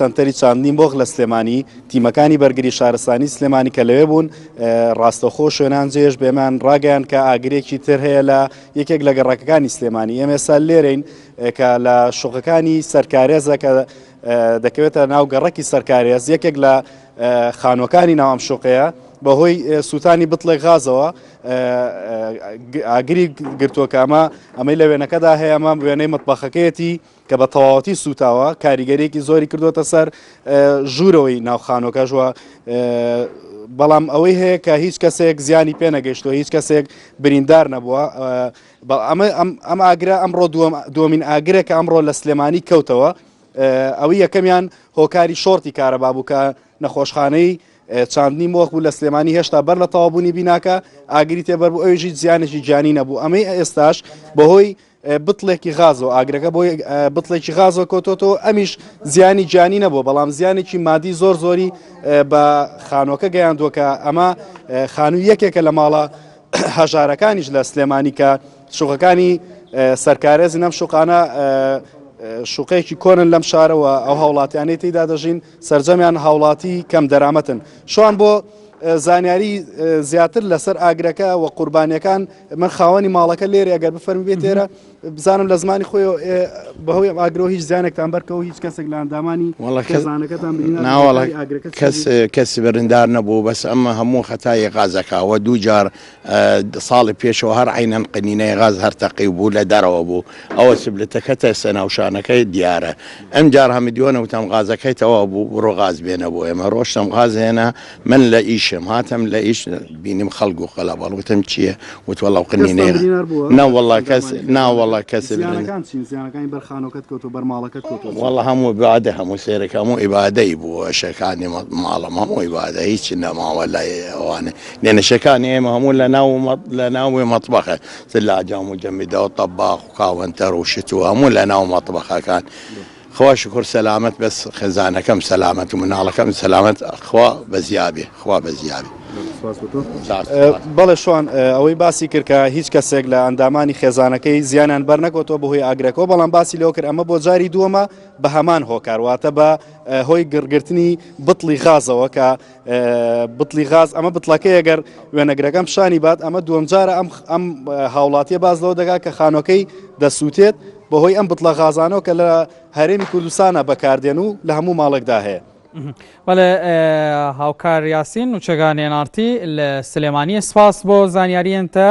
سنتەری چاندنی مۆغ لە سلێمانی تیمەکانی بەرگری شارستانی سلێمانی کە لەوێ بوون ڕاستەخۆ شوێنان جێژ بێمان ڕاگەیان کە ئاگرێکی تر هەیە لە یەکێک لە گەڕەکەەکانی سلێمانی ئێمە ئێستا لێرەین کە لە شوقەکانی سەرکارێزە کە دەکەوێتە ناو گەڕەکی سەرکارێز یەکێک لە خانوەکانی ناوام شوقەیە بەهۆی سووتانی بتڵێک غازەوە ئاگری گرتووەکەمە ئەمەی لە وێنەکەدا هەیە ئەمە وێنەی مطبەخەکەیەتی کە بە تەواوەتی سوتاوە کاریگەرێکی زۆری کردوتە سەر ژوورەوەی ناوخانۆکە ژوە بەڵام ئەوەی هەیە کە هیچ کەسێک زیانی پێ نەگەیشتووە هیچ کەسێک بریندار نەبووە ئەم ئاگرە ئەمڕۆ دووەمین ئاگرێک کە ئەمڕۆ لە سلێمانی کەوتەوە ئەوەی یەکەمیان هۆکاری شۆرتی کارەبا بوو کە نەخۆشخانەی چاندنی مۆخ بوو لە سلێمانی هێشتا بەر لە تەوابوونی بیناکە ئاگری تێبەر بوو ئەویژی زیانێکی جانی نەبوو ئەمەی ئێستاش بەهۆی بتڵێکی غازەوە ئاگرەکە بۆی بتڵێکی غازەوە کۆتۆتەوە ئەمیش زیانی جانی نەبوو بەڵام زیانێکی مادی زۆری بە خانووەکە گەیاندووە ئەمە خانووی یەکێکە لە ماڵە هەژارەکانیش لە سلێمانی کە شوقەکانی سەرکارێزی نەم شوقانە شوقەیەکی کۆنن لەم شارەوە ئەو هاوڵاتیانەی تێیدا دەژین سەرجەمیان هاوڵاتی کەم دەرامەتن شوان بۆ زانیاری زیاتر لەسەر ئاگرەکە و قوربانیەکان من خاوەنی ماڵەکە لێرە ئەگەر بفەرمی بێت ئێرە بزانم لە زمانی خۆی بەهۆی ئاگرۆ هیچ زیانێکتان بەرکەوە هیچ کەسێک لە ئەندامانی خێزانەکەتان کەسی بەرندار نەبوو بەس ئەمە هەموو خەتای غازەکەوە دوو جار ساڵی پێشەوە هەر عینەن قنینەی غاز هەر تەقی بوو لە دەرەوە بوو ئەوە سبلتەکەتە سەناوشانەکەی دیارە ئەم جار هەمی دیوەنە وتم غازەکەی تەوا بوو بڕۆ غاز بێنە بۆ ئێمە ڕۆشتم غاز هێنا من لە ئیشم هاتم لە ئیش بینیم خەڵک و خەلا بەڵوتم چییە وتوەڵاو قنینەیە ناوەڵا کەس ناوەڵا کەس والله هەموو عیبادە هەموو سێرەکە هەموو عیبادەی بوو شەکانی ماڵم هەموو عیبادە هیچ نەماوە لە ئەوانە لێنەشەکانی ئێمە هەموو لە ناوی مەطبەخە سلاجام و جەمیدا و طەباخ و کاوەنتەر و شت و هەموو لە ناو مەطبەخەکان خوا شکر سەلامەت بەس خێزانەکەم سەلامەت و مناڵەکەم سەلامەت خوا بەزیابێ خوا بەزیابێ بەڵێ شوان ئەوەی باسی کرد کە هیچ کەسێک لە ئەندامانی خێزانەکەی زیانیان بەرنەکەوتەوە بەهۆی ئاگرەکەەوە بەڵام باسی لەوە کرد ئەمە بۆ جاری دووەمە بە هەمان هۆکارواتە بە هۆی گرگرتنی بتڵی غازەوە کە بتڵی غاز ئەمە بتڵەکەی ئەگەر وێنەگرەکەم شانی بات ئەمە دووەم جارە ئەم هاوڵاتیە باز لەوە دەگات کە خانۆکەی دەسووتێت بەهۆی ئەم بتڵە غازانەوە کە لە هەرێمی کوردستانە بەکاردێن و لە هەموو ماڵێکدا هەیە وەڵێ هاوکار یاسین و چێگانێنارتی لە سلێمانی سپاس بۆ زانیاریەنتە